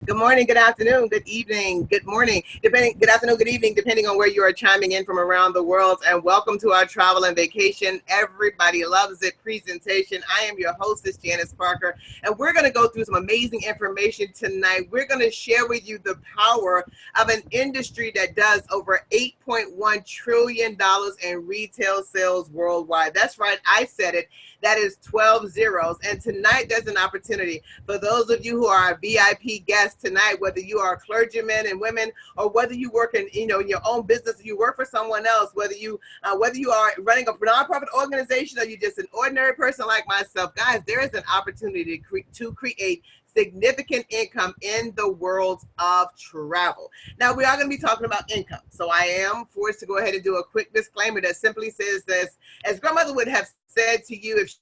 Good morning, good afternoon, good evening, good morning, good afternoon, good evening, depending on where you are chiming in from around the world. And welcome to our travel and vacation. Everybody loves it presentation. I am your hostess, Janice Parker, and we're going to go through some amazing information tonight. We're going to share with you the power of an industry that does over $8.1 trillion in retail sales worldwide. That's right, I said it. That is 12 zeros. And tonight there's an opportunity for those of you who are VIP guests tonight, whether you are clergymen and women, or whether you work in your own business, you work for someone else, whether you are running a nonprofit organization or you're just an ordinary person like myself, guys, there is an opportunity to create significant income in the world of travel. Now, we are going to be talking about income. So I am forced to go ahead and do a quick disclaimer that simply says this. As grandmother would have said to you if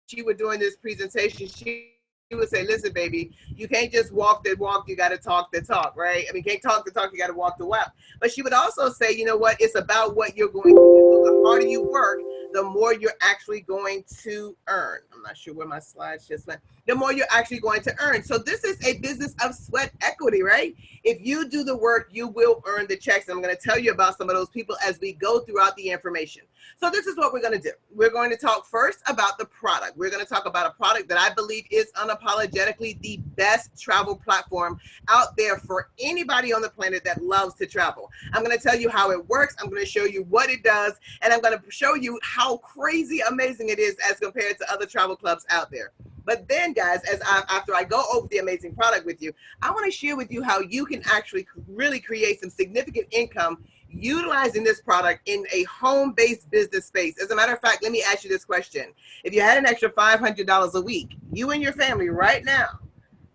she were doing this presentation, she would say, listen, baby, you can't just walk the walk, you got to talk the talk, right? I mean, you can't talk the talk, you got to walk the walk. But she would also say, you know what, it's about what you're going to do. So the harder you work, the more you're actually going to earn. I'm not sure where my slides just went. The more you're actually going to earn. So this is a business of sweat equity, right? If you do the work, you will earn the checks. I'm going to tell you about some of those people as we go throughout the information. So this is what we're going to do. We're going to talk first about the product. We're going to talk about a product that I believe is unapologetically the best travel platform out there for anybody on the planet that loves to travel. I'm going to tell you how it works. I'm going to show you what it does, and I'm going to show you how crazy amazing it is as compared to other travel clubs out there. But then, guys, after I go over the amazing product with you, I want to share with you how you can actually really create some significant income utilizing this product in a home-based business space. As a matter of fact, let me ask you this question. If you had an extra $500 a week, you and your family right now,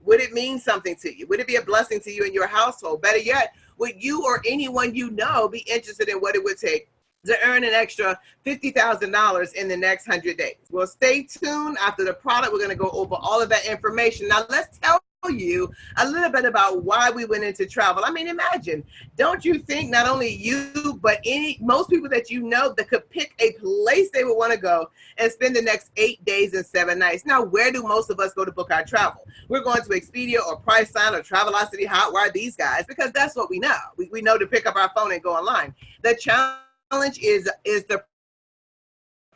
would it mean something to you? Would it be a blessing to you and your household? Better yet, would you or anyone you know be interested in what it would take to earn an extra $50,000 in the next 100 days? Well, stay tuned. After the product, we're going to go over all of that information. Now, let's tell you a little bit about why we went into travel. I mean, imagine, don't you think not only you, but most people that you know that could pick a place they would want to go and spend the next 8 days and 7 nights. Now, where do most of us go to book our travel? We're going to Expedia or Priceline or Travelocity, Hotwire, these guys, because that's what we know. We know to pick up our phone and go online. The challenge is the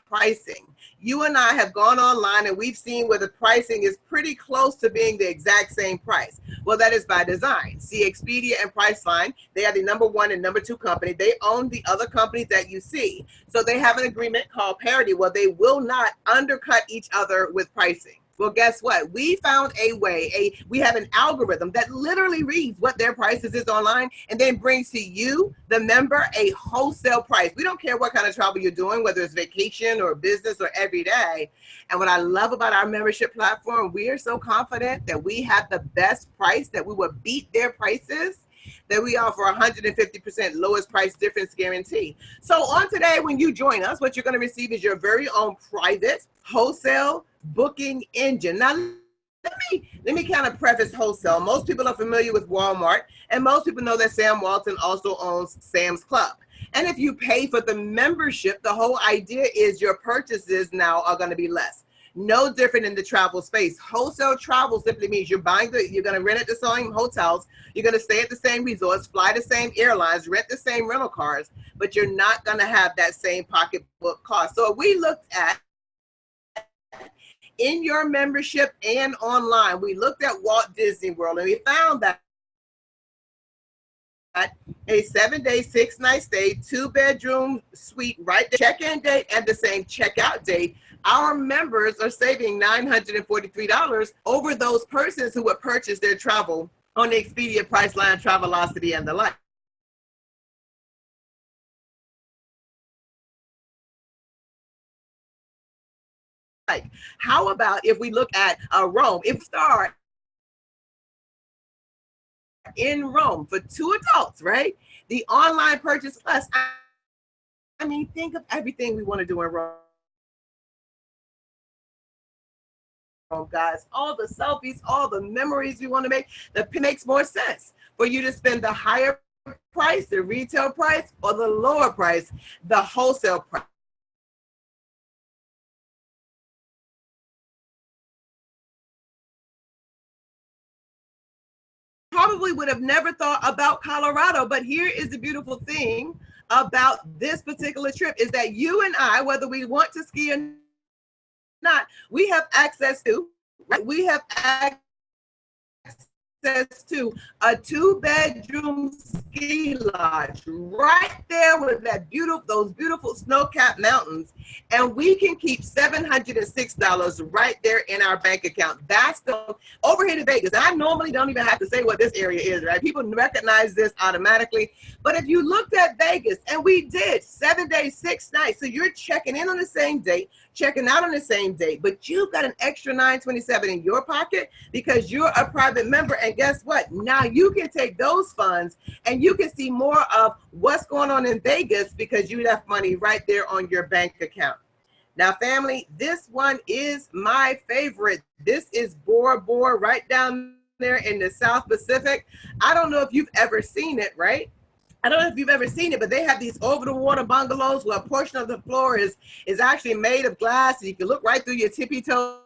pricing. You and I have gone online and we've seen where the pricing is pretty close to being the exact same price. Well, that is by design. See, Expedia and Priceline, they are the #1 and #2 company. They own the other companies that you see. So they have an agreement called parity where they will not undercut each other with pricing. Well, guess what? We found a way, we have an algorithm that literally reads what their prices is online and then brings to you, the member, a wholesale price. We don't care what kind of travel you're doing, whether it's vacation or business or every day. And what I love about our membership platform, we are so confident that we have the best price, that we will beat their prices, that we offer 150% lowest price difference guarantee. So on today, when you join us, what you're going to receive is your very own private wholesale booking engine. Now, let me kind of preface wholesale. Most people are familiar with Walmart, and most people know that Sam Walton also owns Sam's Club. And if you pay for the membership, the whole idea is your purchases now are going to be less. No different in the travel space. Wholesale travel simply means you're going to rent at the same hotels, you're going to stay at the same resorts, fly the same airlines, rent the same rental cars, but you're not going to have that same pocketbook cost. So we looked at, in your membership and online, we looked at Walt Disney World and we found that a 7-day, 6-night stay, 2-bedroom suite, right there, check-in date and the same checkout date, our members are saving $943 over those persons who would purchase their travel on the Expedia, Priceline, Travelocity, and the like. How about if we look at Rome? If we start in Rome for 2 adults, right? The online purchase plus, I mean, think of everything we want to do in Rome. Guys, all the selfies, all the memories we want to make, that makes more sense for you to spend the higher price, the retail price, or the lower price, the wholesale price. probably would have never thought about Colorado. But here is the beautiful thing about this particular trip is that you and I, whether we want to ski or not, we have access to, right? We have access to a 2-bedroom ski lodge right there with those beautiful snow-capped mountains, and we can keep $706 right there in our bank account. That's the over here to Vegas. I normally don't even have to say what this area is, right? People recognize this automatically. But if you looked at Vegas, and we did 7 days, 6 nights, so you're checking in on the same date, checking out on the same date, but you've got an extra $927 in your pocket because you're a private member. And guess what? Now you can take those funds and you can see more of what's going on in Vegas because you left money right there on your bank account. Now, family, this one is my favorite. This is Bora Bora right down there in the South Pacific. I don't know if you've ever seen it, right? I don't know if you've ever seen it, but they have these over-the-water bungalows where a portion of the floor is actually made of glass. And you can look right through your tippy toes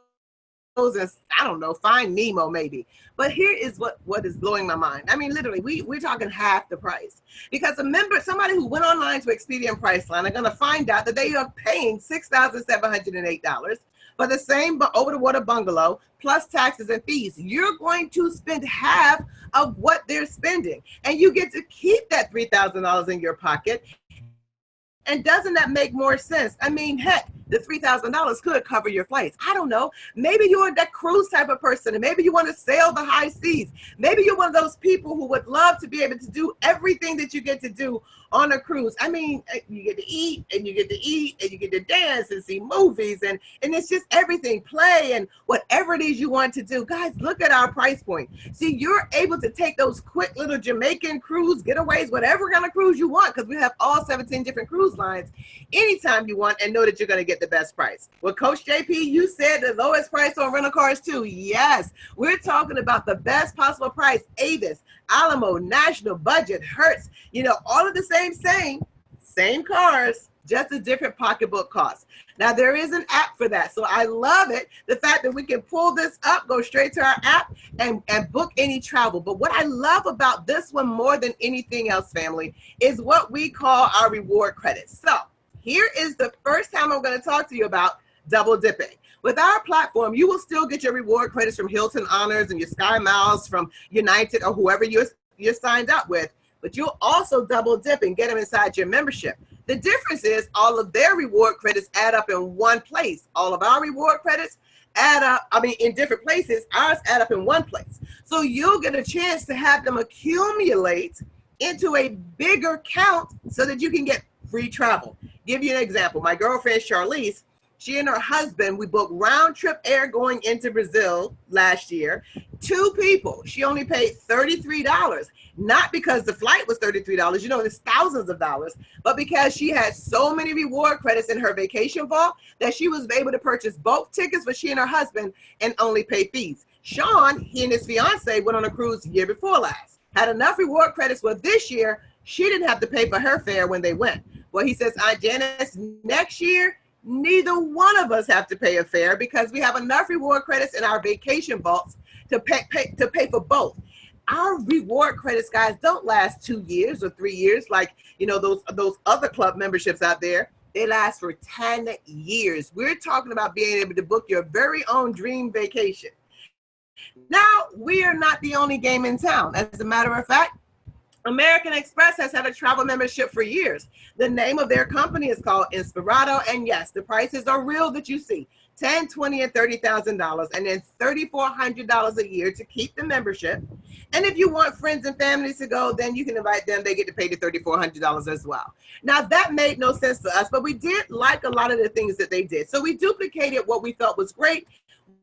and, I don't know, find Nemo maybe. But here is what is blowing my mind. I mean, literally, we're talking half the price. Because somebody who went online to Expedia and Priceline are going to find out that they are paying $6,708 for the same over-the-water bungalow, plus taxes and fees. You're going to spend half of what they're spending, and you get to keep that $3,000 in your pocket. And doesn't that make more sense? I mean, heck, the $3,000 could cover your flights. I don't know. Maybe you're that cruise type of person, and maybe you want to sail the high seas. Maybe you're one of those people who would love to be able to do everything that you get to do on a cruise. I mean, you get to eat, and you get to eat, and you get to dance and see movies, and it's just everything, play, and whatever it is you want to do. Guys, look at our price point. See, you're able to take those quick little Jamaican cruise getaways, whatever kind of cruise you want, because we have all 17 different cruise lines anytime you want, and know that you're going to get the best price. Well, Coach JP, you said the lowest price on rental cars too. Yes, we're talking about the best possible price. Avis, Alamo, National, Budget, Hertz, all of the same cars, just a different pocketbook cost. Now, there is an app for that, so I love it. The fact that we can pull this up, go straight to our app, and book any travel. But what I love about this one more than anything else, family, is what we call our reward credits. So here is the first time I'm going to talk to you about double dipping. With our platform, you will still get your reward credits from Hilton Honors and your Sky Miles from United or whoever you're signed up with, but you'll also double dip and get them inside your membership. The difference is all of their reward credits add up in one place. All of our reward credits add up, in different places, ours add up in one place. So you'll get a chance to have them accumulate into a bigger count so that you can get free travel. Give you an example. My girlfriend, Charlize, she and her husband, we booked round trip air going into Brazil last year. 2 people, she only paid $33. Not because the flight was $33, there's thousands of dollars, but because she had so many reward credits in her vacation vault that she was able to purchase both tickets for she and her husband and only pay fees. Sean, he and his fiance went on a cruise the year before last, had enough reward credits for this year. She didn't have to pay for her fare when they went. Well, he says, Aunt Janice, next year, neither one of us have to pay a fare because we have enough reward credits in our vacation vaults to pay for both. Our reward credits, guys, don't last 2 years or 3 years like those other club memberships out there. They last for 10 years. We're talking about being able to book your very own dream vacation. Now, we are not the only game in town. As a matter of fact, American Express has had a travel membership for years. The name of their company is called Inspirato, and yes, the prices are real that you see. $10,000, $20,000, and $30,000, and then $3,400 a year to keep the membership. And if you want friends and families to go, then you can invite them. They get to pay the $3,400 as well. Now, that made no sense to us, but we did like a lot of the things that they did. So we duplicated what we felt was great.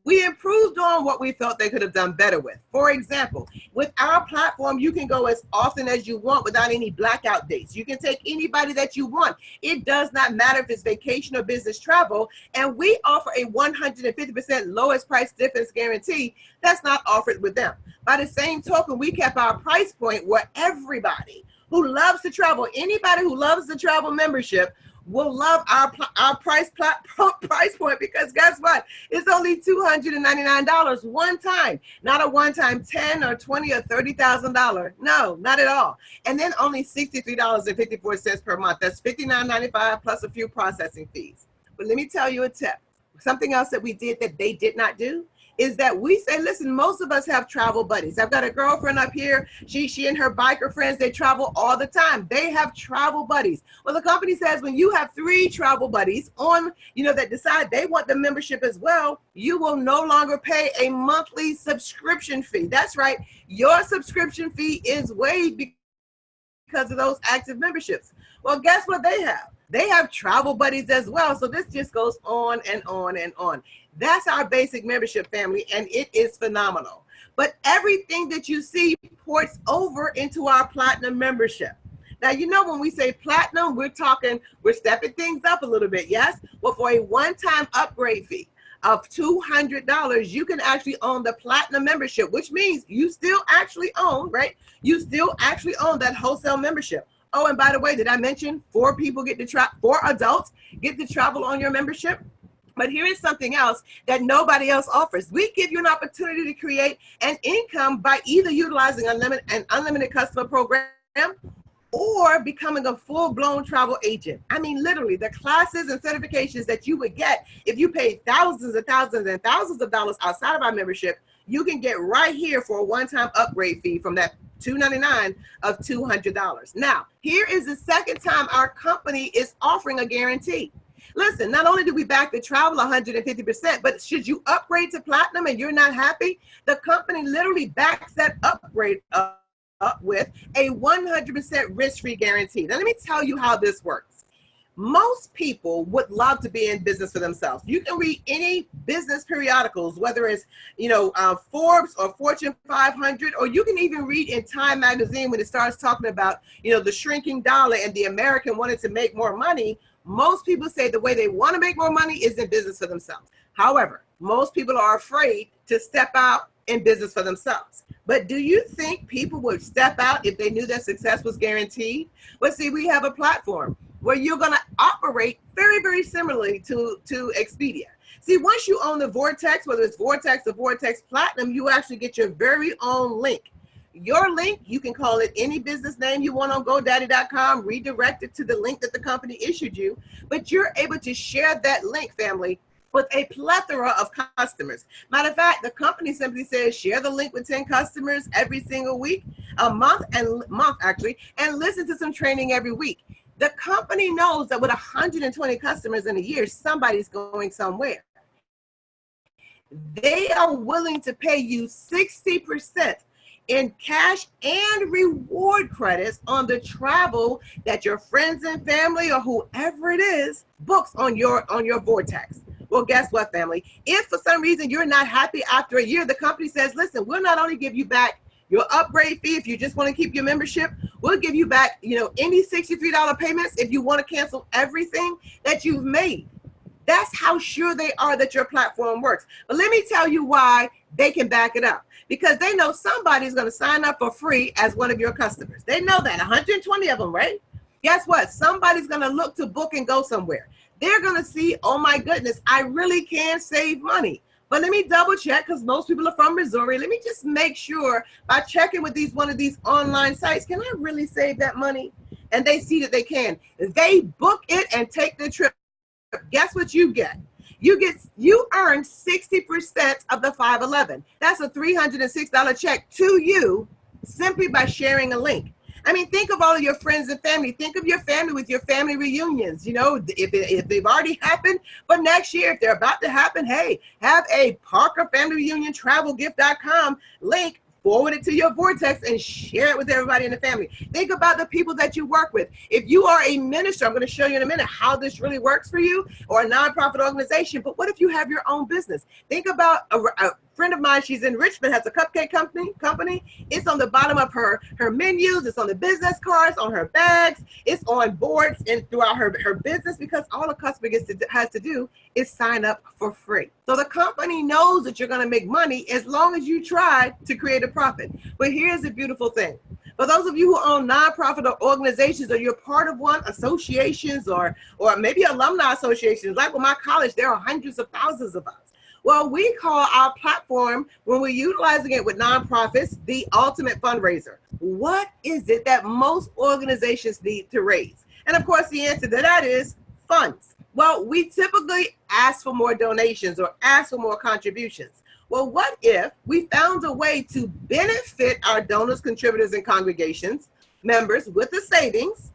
We improved on what we felt they could have done better with. For example, with our platform, you can go as often as you want without any blackout dates. You can take anybody that you want. It does not matter if it's vacation or business travel. And we offer a 150% lowest price difference guarantee that's not offered with them. By the same token, we kept our price point where everybody who loves to travel, anybody who loves the travel membership, will love our price point, because guess what? It's only $299 one time, not a one-time 10 or 20 or $30,000. No, not at all. And then only $63.54 per month. That's $59.95 plus a few processing fees. But let me tell you a tip. Something else that we did that they did not do is that we say, listen, most of us have travel buddies. I've got a girlfriend up here. She and her biker friends, they travel all the time. They have travel buddies. Well, the company says when you have 3 travel buddies on, that decide they want the membership as well, you will no longer pay a monthly subscription fee. That's right. Your subscription fee is waived because of those active memberships. Well, guess what they have? They have travel buddies as well. So this just goes on and on and on. That's our basic membership, family, and it is phenomenal. But everything that you see ports over into our platinum membership. Now, when we say platinum, we're stepping things up a little bit, yes? Well, for a one-time upgrade fee of $200, you can actually own the platinum membership, which means you still actually own, right? You still actually own that wholesale membership. Oh, and by the way, did I mention 4 adults get to travel on your membership? But here is something else that nobody else offers. We give you an opportunity to create an income by either utilizing an unlimited customer program or becoming a full-blown travel agent. I mean, literally, the classes and certifications that you would get if you paid thousands and thousands and thousands of dollars outside of our membership, you can get right here for a one-time upgrade fee from that $299 of $200. Now, here is the second time our company is offering a guarantee. Listen, not only do we back the travel 150%, but should you upgrade to platinum and you're not happy, the company literally backs that upgrade up with a 100% risk-free guarantee. Now, let me tell you how this works. Most people would love to be in business for themselves. You can read any business periodicals, whether it's, Forbes or Fortune 500, or you can even read in Time magazine when it starts talking about, the shrinking dollar and the American wanted to make more money. Most people say the way they want to make more money is in business for themselves. However, most people are afraid to step out in business for themselves. But do you think people would step out if they knew that success was guaranteed? Well, see, we have a platform where you're going to operate very, very similarly to Expedia. See, once you own the Vortex, whether it's Vortex or Vortex Platinum, you actually get your very own link. Your link, you can call it any business name you want on GoDaddy.com, redirect it to the link that the company issued you, but you're able to share that link, family, with a plethora of customers. Matter of fact, the company simply says share the link with 10 customers every single week, a month actually, and listen to some training every week. The company knows that with 120 customers in a year, somebody's going somewhere. They are willing to pay you 60% in cash and reward credits on the travel that your friends and family or whoever it is books on your Vortex. Well, guess what, family? If for some reason you're not happy after a year, the company says, listen, we'll not only give you back your upgrade fee if you just want to keep your membership, we'll give you back, any $63 payments if you want to cancel everything that you've made. That's how sure they are that your platform works. But let me tell you why they can back it up. Because they know somebody's going to sign up for free as one of your customers. They know that, 120 of them, right? Guess what? Somebody's going to look to book and go somewhere. They're going to see, oh my goodness, I really can save money. But let me double check, because most people are from Missouri. Let me just make sure by checking with one of these online sites, can I really save that money? And they see that they can. They book it and take the trip. Guess what you get? You earn 60% of the 511. That's a $306 check to you simply by sharing a link. I mean, think of all of your friends and family. Think of your family with your family reunions. If they've already happened, but next year, if they're about to happen, hey, have a Parker Family Reunion TravelGift.com link. Forward it to your Vortex and share it with everybody in the family. Think about the people that you work with. If you are a minister, I'm going to show you in a minute how this really works for you, or a nonprofit organization. But what if you have your own business? Think about a friend of mine. She's in Richmond, has a cupcake company. It's on the bottom of her menus. It's on the business cards, on her bags. It's on boards and throughout her business, because all a customer has to do is sign up for free. So the company knows that you're going to make money as long as you try to create a profit. But here's the beautiful thing. For those of you who own nonprofit or organizations, or you're part of one, associations, or maybe alumni associations, like with my college, there are hundreds of thousands of us. Well, we call our platform, when we're utilizing it with nonprofits, the ultimate fundraiser. What is it that most organizations need to raise? And of course, the answer to that is funds. Well, we typically ask for more donations or ask for more contributions. Well, what if we found a way to benefit our donors, contributors, and congregations, members with the savings,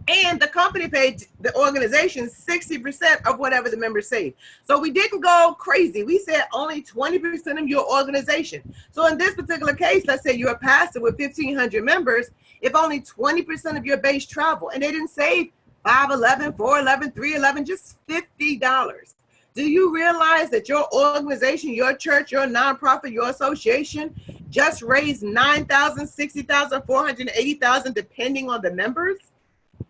and the company paid the organization 60% of whatever the members saved? So we didn't go crazy. We said only 20% of your organization. So in this particular case, let's say you're a pastor with 1,500 members. If only 20% of your base travel, and they didn't save $511, $411, $311, just $50. Do you realize that your organization, your church, your nonprofit, your association just raised $9,000, $60,000, $480,000, depending on the members?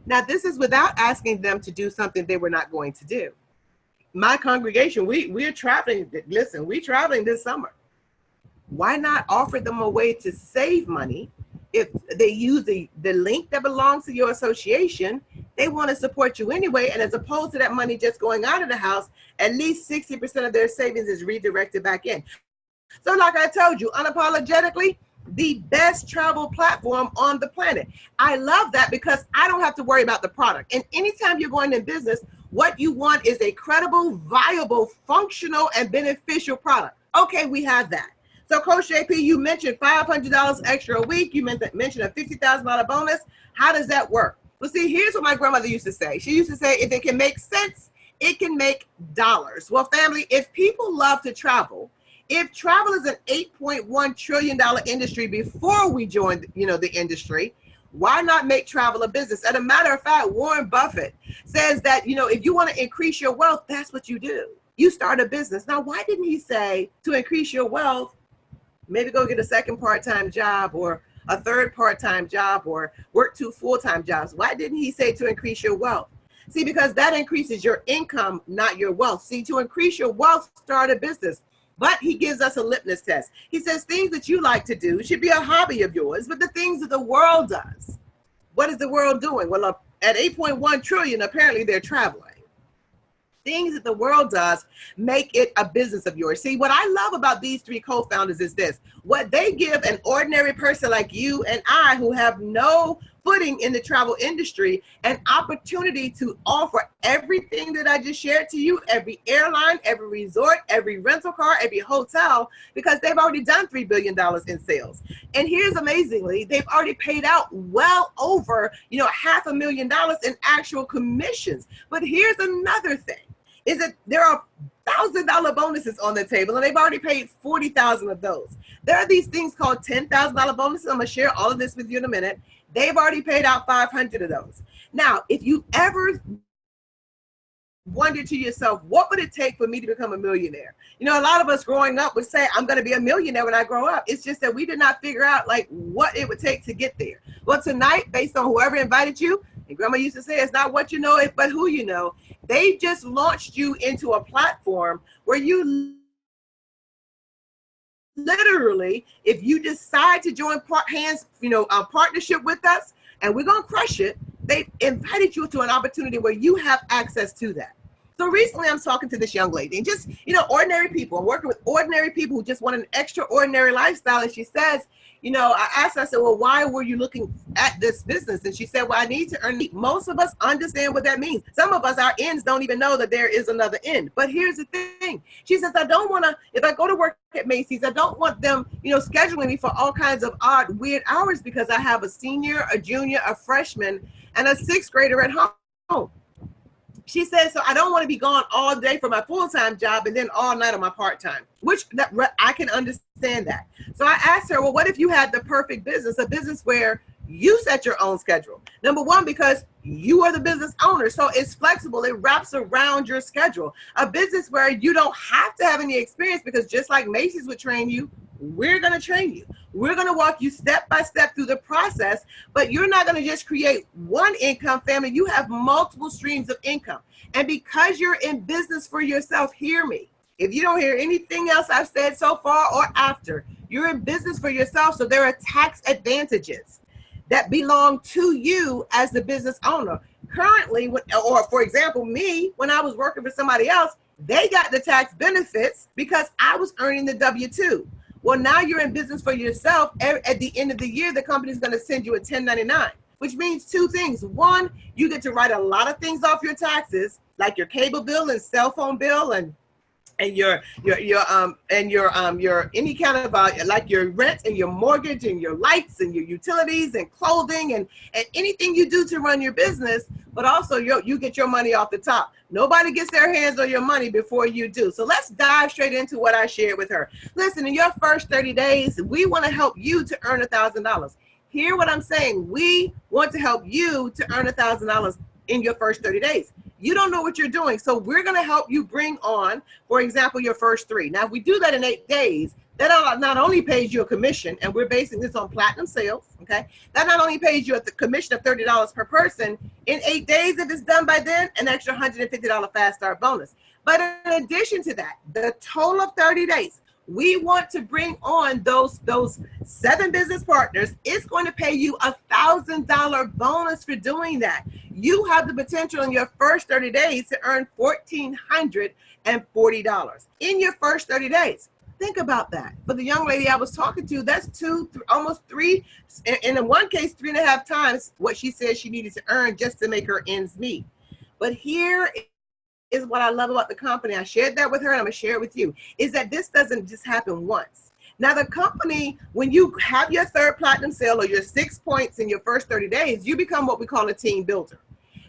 Now, this is without asking them to do something they were not going to do. My congregation, we're traveling. Listen, we're traveling this summer. Why not offer them a way to save money? If they use the link that belongs to your association, they want to support you anyway. And as opposed to that money just going out of the house, at least 60% of their savings is redirected back in. So like I told you, unapologetically, the best travel platform on the planet. I love that because I don't have to worry about the product. And anytime you're going in business, what you want is a credible, viable, functional, and beneficial product. Okay, we have that. So Coach JP, you mentioned $500 extra a week. You mentioned a $50,000 bonus. How does that work? Well, see, here's what my grandmother used to say. She used to say, if it can make sense, it can make dollars. Well, family, if people love to travel, if travel is an $8.1 trillion industry before we joined, the industry, why not make travel a business? As a matter of fact, Warren Buffett says that, if you want to increase your wealth, that's what you do. You start a business. Now, why didn't he say to increase your wealth, maybe go get a second part-time job or a third part-time job or work 2 full-time jobs? Why didn't he say to increase your wealth? See, because that increases your income, not your wealth. See, to increase your wealth, start a business. But he gives us a litmus test. He says things that you like to do should be a hobby of yours, but the things that the world does. What is the world doing? Well, at 8.1 trillion, apparently they're traveling. Things that the world does make it a business of yours. See, what I love about these 3 co-founders is this. What they give an ordinary person like you and I, who have no footing in the travel industry, an opportunity to offer everything that I just shared to you, every airline, every resort, every rental car, every hotel, because they've already done $3 billion in sales. And here's amazingly, they've already paid out well over, $500,000 in actual commissions. But here's another thing, is that there are $1,000 bonuses on the table, and they've already paid 40,000 of those. There are these things called $10,000 bonuses. I'm gonna share all of this with you in a minute. They've already paid out 500 of those. Now, if you ever wonder to yourself, what would it take for me to become a millionaire? A lot of us growing up would say, I'm going to be a millionaire when I grow up. It's just that we did not figure out what it would take to get there. Well, tonight, based on whoever invited you, and grandma used to say, it's not what you know, but who you know. They just launched you into a platform where you literally, if you decide to join a partnership with us, and we're going to crush it, they invited you to an opportunity where you have access to that. So recently I'm talking to this young lady, and just, ordinary people. I'm working with ordinary people who just want an extraordinary lifestyle. And she says, I asked her, I said, well, why were you looking at this business? And she said, well, I need to earn. Most of us understand what that means. Some of us, our ends don't even know that there is another end. But here's the thing. She says, I don't want to, if I go to work at Macy's, I don't want them, scheduling me for all kinds of odd, weird hours, because I have a senior, a junior, a freshman, and a 6th grader at home. She says, so I don't want to be gone all day for my full-time job and then all night on my part-time, which I can understand that. So I asked her, well, what if you had the perfect business, a business where you set your own schedule? Number one, because you are the business owner, so it's flexible. It wraps around your schedule. A business where you don't have to have any experience, because just like Macy's would train you, we're going to train you. We're going to walk you step by step through the process, but you're not going to just create one income, family. You have multiple streams of income. And because you're in business for yourself, hear me. If you don't hear anything else I've said so far or after, you're in business for yourself, so there are tax advantages. that belong to you as the business owner. Currently, or for example, me, when I was working for somebody else, they got the tax benefits because I was earning the W-2. Well, now you're in business for yourself. At the end of the year, the company's going to send you a 1099, which means two things. One, you get to write a lot of things off your taxes, like your cable bill and cell phone bill and your any kind of like your rent and your mortgage and your lights and your utilities and clothing and anything you do to run your business, but also you get your money off the top. Nobody gets their hands on your money before you do. So let's dive straight into what I shared with her. Listen, in your first 30 days, we want to help you to earn $1,000. Hear what I'm saying. We want to help you to earn $1,000 in your first 30 days. You don't know what you're doing. So we're going to help you bring on, for example, your first 3. Now, if we do that in 8 days, that not only pays you a commission, and we're basing this on platinum sales, okay? That not only pays you a commission of $30 per person, in 8 days, if it's done by then, an extra $150 fast start bonus. But in addition to that, the total of 30 days, we want to bring on those 7 business partners. It's going to pay you a $1,000 bonus for doing that. You have the potential in your first 30 days to earn $1,440 in your first 30 days. Think about that. For the young lady I was talking to, that's almost 3, and in one case, 3.5 times what she said she needed to earn just to make her ends meet. But here is what I love about the company. I shared that with her, and I'm gonna share it with you, is that this doesn't just happen once. Now the company, when you have your 3rd platinum sale or your 6 points in your first 30 days, you become what we call a team builder.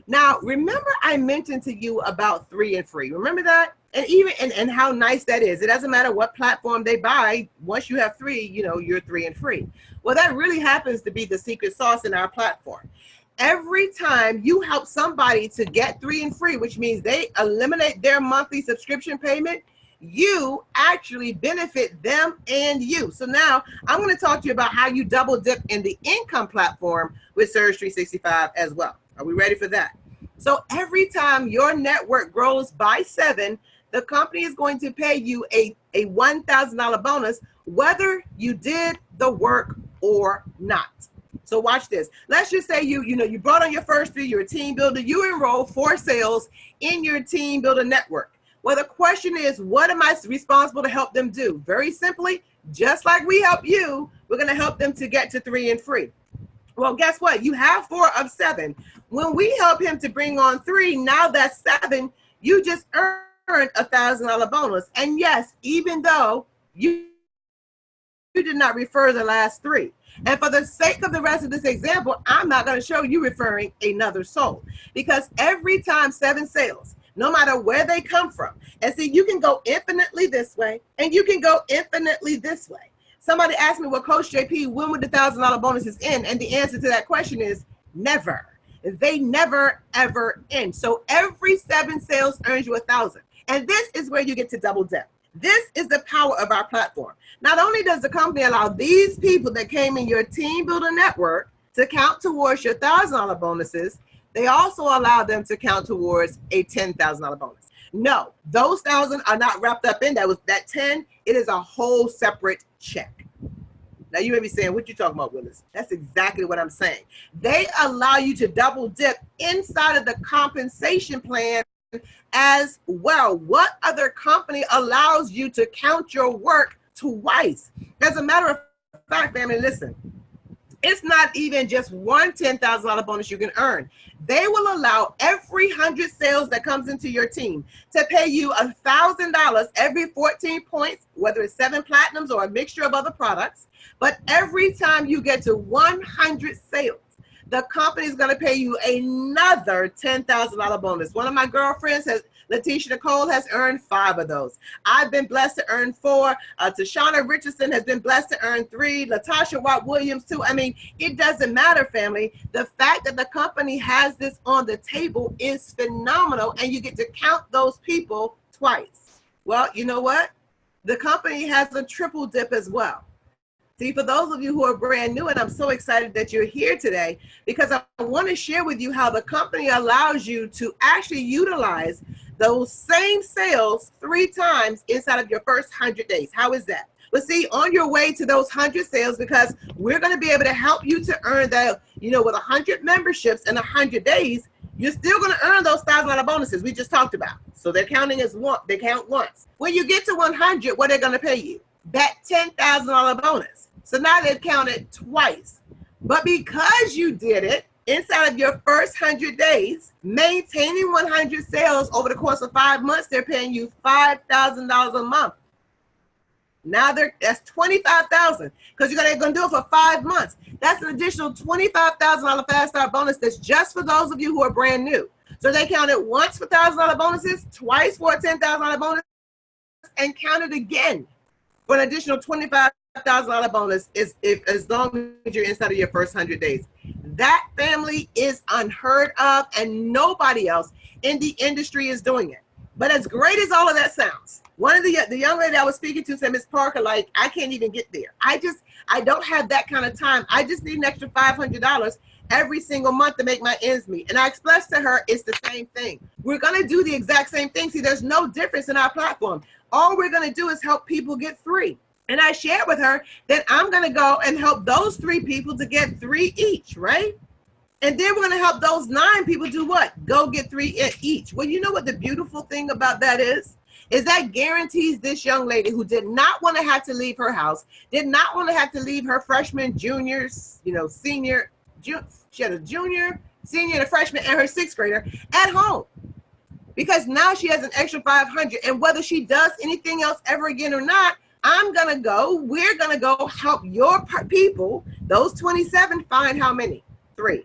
Now, remember I mentioned to you about 3 and free. Remember that? And even and how nice that is. It doesn't matter what platform they buy. Once you have 3, you know, you're 3 and free. Well, that really happens to be the secret sauce in our platform. Every time you help somebody to get 3 and free, which means they eliminate their monthly subscription payment, you actually benefit them and you. So now I'm going to talk to you about how you double dip in the income platform with Surge 365 as well. Are we ready for that? So every time your network grows by 7, the company is going to pay you a $1,000 bonus, whether you did the work or not. So watch this. Let's just say you brought on your first 3, you're a team builder, you enroll 4 sales in your team builder network. Well, the question is, what am I responsible to help them do? Very simply, just like we help you, we're going to help them to get to 3 and free. Well, guess what? You have 4 of 7. When we help him to bring on 3, now that's 7, you just earned a $1,000 bonus. And yes, even though you did not refer the last 3. And for the sake of the rest of this example, I'm not going to show you referring another soul, because every time 7 sales, no matter where they come from, and see, you can go infinitely this way and you can go infinitely this way. Somebody asked me, well, Coach JP, when would the $1,000 bonuses end? And the answer to that question is never. They never, ever end. So every 7 sales earns you 1,000. And this is where you get to double dip. This is the power of our platform. Not only does the company allow these people that came in your team builder network to count towards your $1,000 bonuses, they also allow them to count towards a $10,000 bonus. No, those 1,000 are not wrapped up in that. With that 10, it is a whole separate check. Now you may be saying, what you talking about, Willis? That's exactly what I'm saying. They allow you to double dip inside of the compensation plan as well. What other company allows you to count your work twice? As a matter of fact, family, listen, it's not even just one $10,000 bonus you can earn. They will allow every 100 sales that comes into your team to pay you $1,000 every 14 points, whether it's 7 platinums or a mixture of other products. But every time you get to 100 sales, the company is going to pay you another $10,000 bonus. One of my girlfriends, Letitia Nicole, has earned 5 of those. I've been blessed to earn 4. Tashana Richardson has been blessed to earn 3. Latasha Watt Williams, 2. I mean, it doesn't matter, family. The fact that the company has this on the table is phenomenal, and you get to count those people twice. Well, you know what? The company has a triple dip as well. See, for those of you who are brand new, and I'm so excited that you're here today, because I want to share with you how the company allows you to actually utilize those same sales 3 times inside of your first 100 days. How is that? Well, see, on your way to those 100 sales, because we're going to be able to help you to earn with 100 memberships in 100 days, you're still going to earn those $1,000 bonuses we just talked about. So they're counting as one. They count once. When you get to 100, what are they going to pay you? That $10,000 bonus. So now they've counted twice. But because you did it inside of your first 100 days, maintaining 100 sales over the course of 5 months, they're paying you $5,000 a month. Now that's $25,000 because they're going to do it for 5 months. That's an additional $25,000 fast start bonus. That's just for those of you who are brand new. So they counted once for $1,000 bonuses, twice for a $10,000 bonus, and counted again for an additional $25,000 bonus as long as you're inside of your first 100 days. That, family, is unheard of, and nobody else in the industry is doing it. But as great as all of that sounds, one of the young lady I was speaking to said, Ms. Parker, like, I can't even get there. I don't have that kind of time. I just need an extra $500 every single month to make my ends meet. And I expressed to her, it's the same thing. We're going to do the exact same thing. See, there's no difference in our platform. All we're going to do is help people get 3. And I shared with her that I'm going to go and help those 3 people to get 3 each, right? And then we're going to help those 9 people do what? Go get 3 each. Well, you know what the beautiful thing about that is that guarantees this young lady who did not want to have to leave her house, did not want to have to leave her freshman, junior, senior, she had a junior, senior, and a freshman, and her 6th grader at home. Because now she has an extra $500, and whether she does anything else ever again or not, we're going to go help your people, those 27, find how many? 3.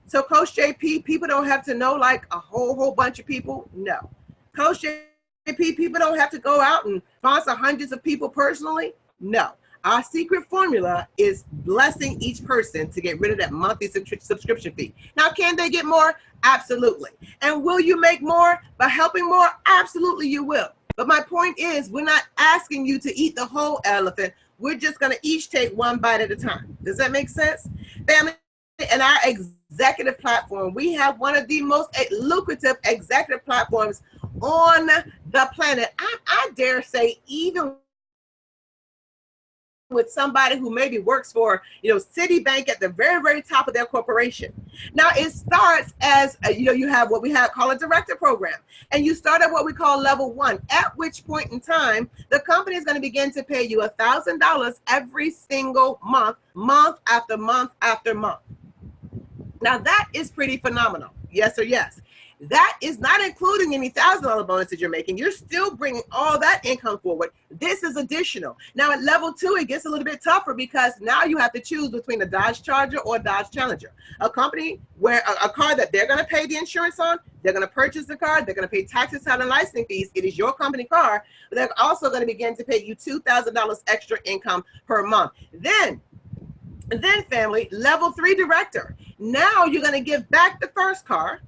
So Coach JP, people don't have to know like a whole bunch of people. No. Coach JP, people don't have to go out and sponsor hundreds of people personally. No. Our secret formula is blessing each person to get rid of that monthly subscription fee. Now, can they get more? Absolutely. And will you make more by helping more? Absolutely, you will. But my point is, we're not asking you to eat the whole elephant. We're just going to each take one bite at a time. Does that make sense? Family, in our executive platform, we have one of the most lucrative executive platforms on the planet. I dare say, even with somebody who maybe works for, Citibank at the very, very top of their corporation. Now, it starts as, you have what we call a director program. And you start at what we call level 1, at which point in time, the company is going to begin to pay you $1,000 every single month, month after month after month. Now, that is pretty phenomenal. Yes or yes. That is not including any $1,000 bonuses you're making. You're still bringing all that income forward. This is additional. Now at level 2, it gets a little bit tougher because now you have to choose between a Dodge Charger or a Dodge Challenger, a company where a car that they're going to pay the insurance on, they're going to purchase the car, they're going to pay taxes, title, and licensing fees. It is your company car, but they're also going to begin to pay you $2,000 extra income per month. Then family, level 3 director. Now you're going to give back the first car,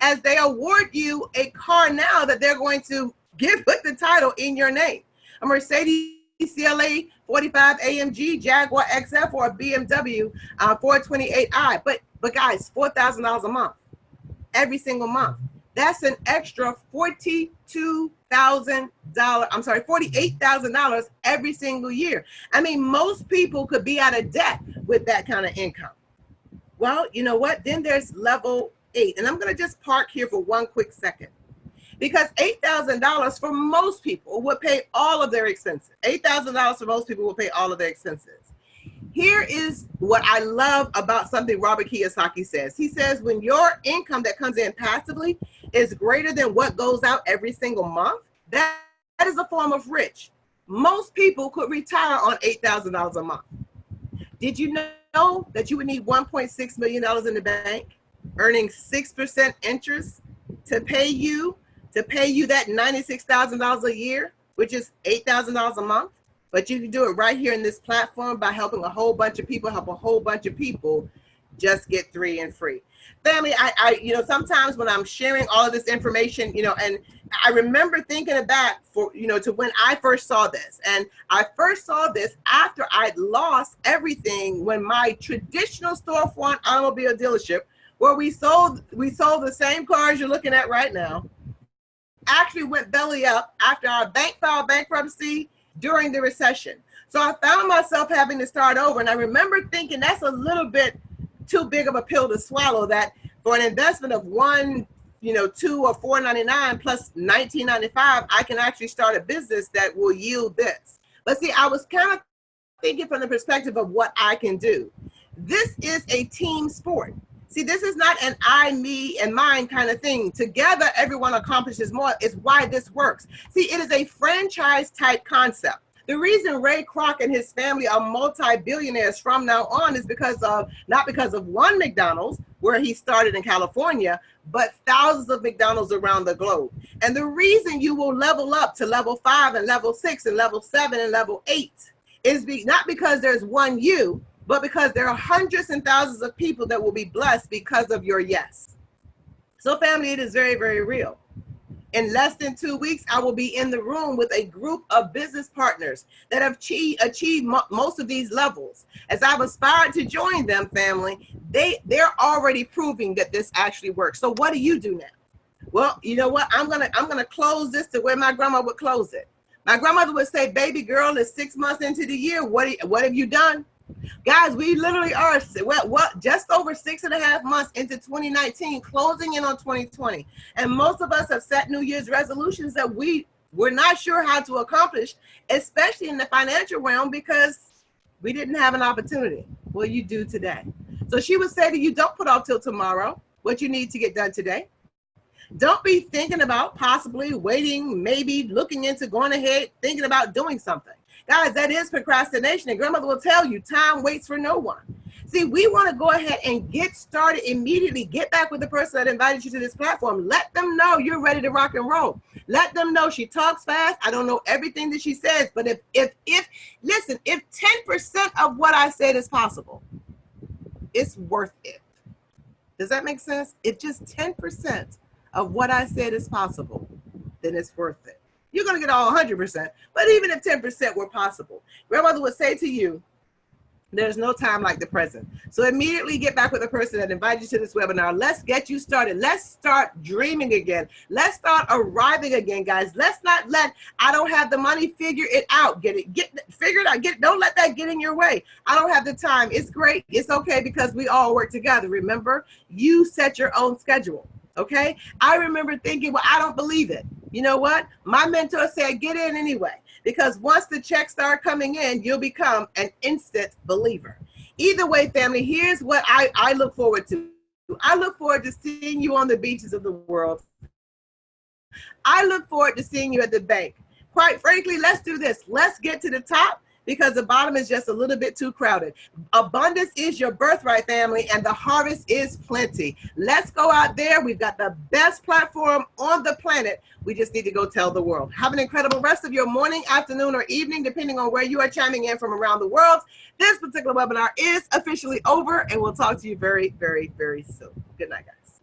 as they award you a car now that they're going to put the title in your name. A Mercedes CLA 45 AMG, Jaguar XF, or a BMW 428i. But guys, $4,000 a month, every single month. That's an extra $48,000 every single year. I mean, most people could be out of debt with that kind of income. Well, you know what? Then there's level 8. And I'm going to just park here for one quick second, because $8,000 for most people would pay all of their expenses. $8,000 for most people will pay all of their expenses. Here is what I love about something Robert Kiyosaki says. He says, when your income that comes in passively is greater than what goes out every single month, that is a form of rich. Most people could retire on $8,000 a month. Did you know that you would need $1.6 million in the bank, earning 6% interest to pay you that $96,000 a year, which is $8,000 a month? But you can do it right here in this platform by helping a whole bunch of people, just get 3 and free. Family, I sometimes when I'm sharing all of this information, and I remember thinking back to when I first saw this. And I first saw this after I'd lost everything when my traditional storefront automobile dealership, where we sold the same cars you're looking at right now, actually went belly up after our bank filed bankruptcy during the recession. So I found myself having to start over. And I remember thinking that's a little bit too big of a pill to swallow that for an investment of $1, $2 or $4.99 plus $19.95, I can actually start a business that will yield this. But see, I was kind of thinking from the perspective of what I can do. This is a team sport. See, this is not an I, me, and mine kind of thing. Together, everyone accomplishes more. It's why this works. See, it is a franchise type concept. The reason Ray Kroc and his family are multi-billionaires from now on is because of, not because of one McDonald's, where he started in California, but thousands of McDonald's around the globe. And the reason you will level up to level 5 and level 6 and level 7 and level 8 is not because there's one you, but because there are hundreds and thousands of people that will be blessed because of your yes. So family, it is very, very real. In less than 2 weeks, I will be in the room with a group of business partners that have achieved most of these levels. As I've aspired to join them, family, they're already proving that this actually works. So what do you do now? Well, you know what? I'm gonna close this to where my grandma would close it. My grandmother would say, baby girl, it's 6 months into the year. What have you done? Guys, we literally are just over 6.5 months into 2019, closing in on 2020. And most of us have set New Year's resolutions that we're not sure how to accomplish, especially in the financial realm, because we didn't have an opportunity. Well, you do today. So she would say to you, don't put off till tomorrow what you need to get done today. Don't be thinking about possibly waiting, maybe looking into going ahead, thinking about doing something. Guys, that is procrastination. And grandmother will tell you, time waits for no one. See, we want to go ahead and get started immediately. Get back with the person that invited you to this platform. Let them know you're ready to rock and roll. Let them know she talks fast. I don't know everything that she says, but listen, if 10% of what I said is possible, it's worth it. Does that make sense? If just 10% of what I said is possible, then it's worth it. You're going to get all 100%, but even if 10% were possible, grandmother would say to you, there's no time like the present. So immediately get back with the person that invited you to this webinar. Let's get you started. Let's start dreaming again. Let's start arriving again, guys. Let's not let, I don't have the money, figure it out. Figure it out. Don't let that get in your way. I don't have the time. It's great. It's okay because we all work together. Remember, you set your own schedule. Okay. I remember thinking, well, I don't believe it. You know what? My mentor said, get in anyway, because once the checks start coming in, you'll become an instant believer. Either way, family, here's what I look forward to. I look forward to seeing you on the beaches of the world. I look forward to seeing you at the bank. Quite frankly, let's do this. Let's get to the top, because the bottom is just a little bit too crowded. Abundance is your birthright, family, and the harvest is plenty. Let's go out there. We've got the best platform on the planet. We just need to go tell the world. Have an incredible rest of your morning, afternoon, or evening, depending on where you are chiming in from around the world. This particular webinar is officially over, and we'll talk to you very, very, very soon. Good night, guys.